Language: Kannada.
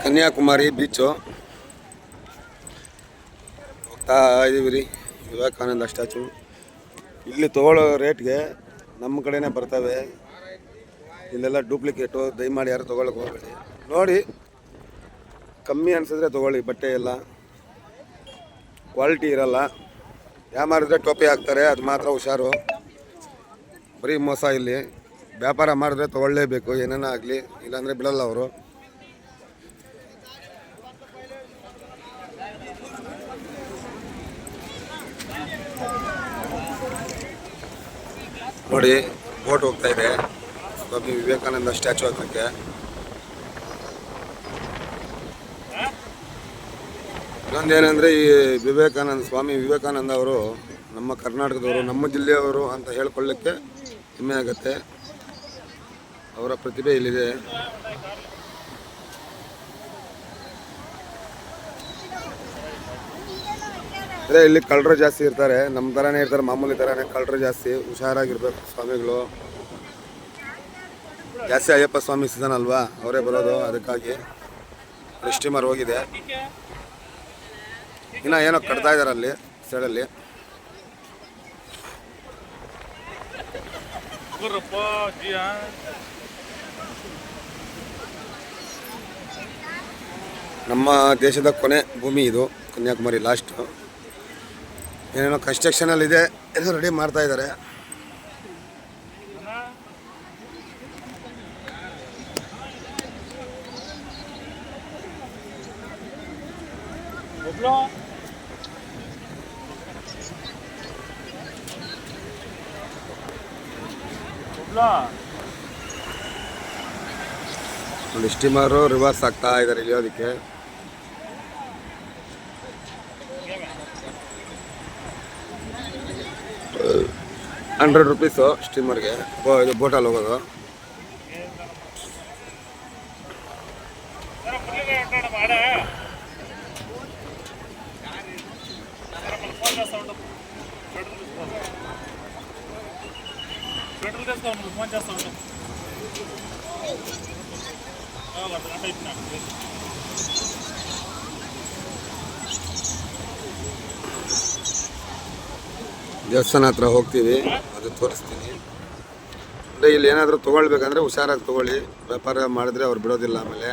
ಕನ್ಯಾಕುಮಾರಿ ಬೀಚು ಹೋಗ್ತಾ ಇದೀವಿ ರೀ. ವಿವೇಕಾನಂದ ಸ್ಟ್ಯಾಚು ಇಲ್ಲಿ ತೊಗೊಳ್ಳೋ ರೇಟ್ಗೆ ನಮ್ಮ ಕಡೆನೇ ಬರ್ತವೆ. ಇಲ್ಲೆಲ್ಲ ಡೂಪ್ಲಿಕೇಟು, ದಯಮಾಡಿ ಯಾರು ತೊಗೊಳಕ್ಕೆ ಹೋಗಬೇಡಿ. ನೋಡಿ ಕಮ್ಮಿ ಅನಿಸಿದ್ರೆ ತೊಗೊಳ್ಳಿ. ಬಟ್ಟೆ ಎಲ್ಲ ಕ್ವಾಲಿಟಿ ಇರಲ್ಲ. ಮಾಡಿದ್ರೆ ಟೋಪಿ ಹಾಕ್ತಾರೆ, ಅದು ಮಾತ್ರ ಹುಷಾರು. ಬರೀ ಮೋಸ. ಇಲ್ಲಿ ವ್ಯಾಪಾರ ಮಾಡಿದ್ರೆ ತೊಗೊಳ್ಳೇಬೇಕು, ಏನೇನೋ ಆಗಲಿ, ಇಲ್ಲಾಂದರೆ ಬಿಡಲ್ಲ ಅವರು. ನೋಡಿ ಬೋಟ್ ಹೋಗ್ತಾ ಇದೆ ಸ್ವಾಮಿ ವಿವೇಕಾನಂದ ಸ್ಟ್ಯಾಚು ಹತ್ರಕ್ಕೆ. ಇನ್ನೊಂದೇನೆಂದರೆ ಈ ಸ್ವಾಮಿ ವಿವೇಕಾನಂದ ಅವರು ನಮ್ಮ ಕರ್ನಾಟಕದವರು, ನಮ್ಮ ಜಿಲ್ಲೆಯವರು ಅಂತ ಹೇಳ್ಕೊಳ್ಳಿಕ್ಕೆ ಹೆಮ್ಮೆ ಆಗುತ್ತೆ. ಅವರ ಪ್ರತಿಭೆ ಇಲ್ಲಿದೆ. ಅಂದರೆ ಇಲ್ಲಿ ಕಳ್ಳರು ಜಾಸ್ತಿ ಇರ್ತಾರೆ, ನಮ್ಮ ಥರನೇ ಇರ್ತಾರೆ, ಮಾಮೂಲಿ ಥರನೇ ಕಳ್ಳರು ಜಾಸ್ತಿ. ಹುಷಾರಾಗಿರ್ಬೇಕು ಸ್ವಾಮಿಗಳು. ಜಾಸ್ತಿ ಅಯ್ಯಪ್ಪ ಸ್ವಾಮಿ ಸೀಸನ್ ಅಲ್ವಾ, ಅವರೇ ಬರೋದು, ಅದಕ್ಕಾಗಿ ಸ್ಟೀಮರ್ ಹೋಗಿದೆ. ಇನ್ನು ಏನೋ ಕಟ್ತಾ ಇದ್ದಾರೆ ಅಲ್ಲಿ ಸೈಡಲ್ಲಿ. ನಮ್ಮ ದೇಶದ ಕೊನೆ ಭೂಮಿ ಇದು ಕನ್ಯಾಕುಮಾರಿ ಲಾಸ್ಟ್. ಏನೇನೋ ಕನ್ಸ್ಟ್ರಕ್ಷನಲ್ಲಿದೆ, ಏನೋ ರೆಡಿ ಮಾಡ್ತಾ ಇದ್ದಾರೆ. ಒಂದು ಸ್ಟೀಮರು ರಿವರ್ಸ್ ಆಗ್ತಾ ಇದ್ದಾರೆ ಇಳಿಯೋದಕ್ಕೆ. ₹100 ಸ್ಟೀಮರ್ಗೆ, ಇದು ಬೋಟಲ್ಲಿ ಹೋಗೋದು. ದೇವಸ್ಥಾನ ಹತ್ರ ಹೋಗ್ತೀವಿ, ಅದು ತೋರಿಸ್ತೀನಿ. ಅಂದರೆ ಇಲ್ಲಿ ಏನಾದರೂ ತೊಗೊಳ್ಬೇಕಂದ್ರೆ ಹುಷಾರಾಗಿ ತೊಗೊಳ್ಳಿ. ವ್ಯಾಪಾರ ಮಾಡಿದ್ರೆ ಅವ್ರು ಬಿಡೋದಿಲ್ಲ. ಆಮೇಲೆ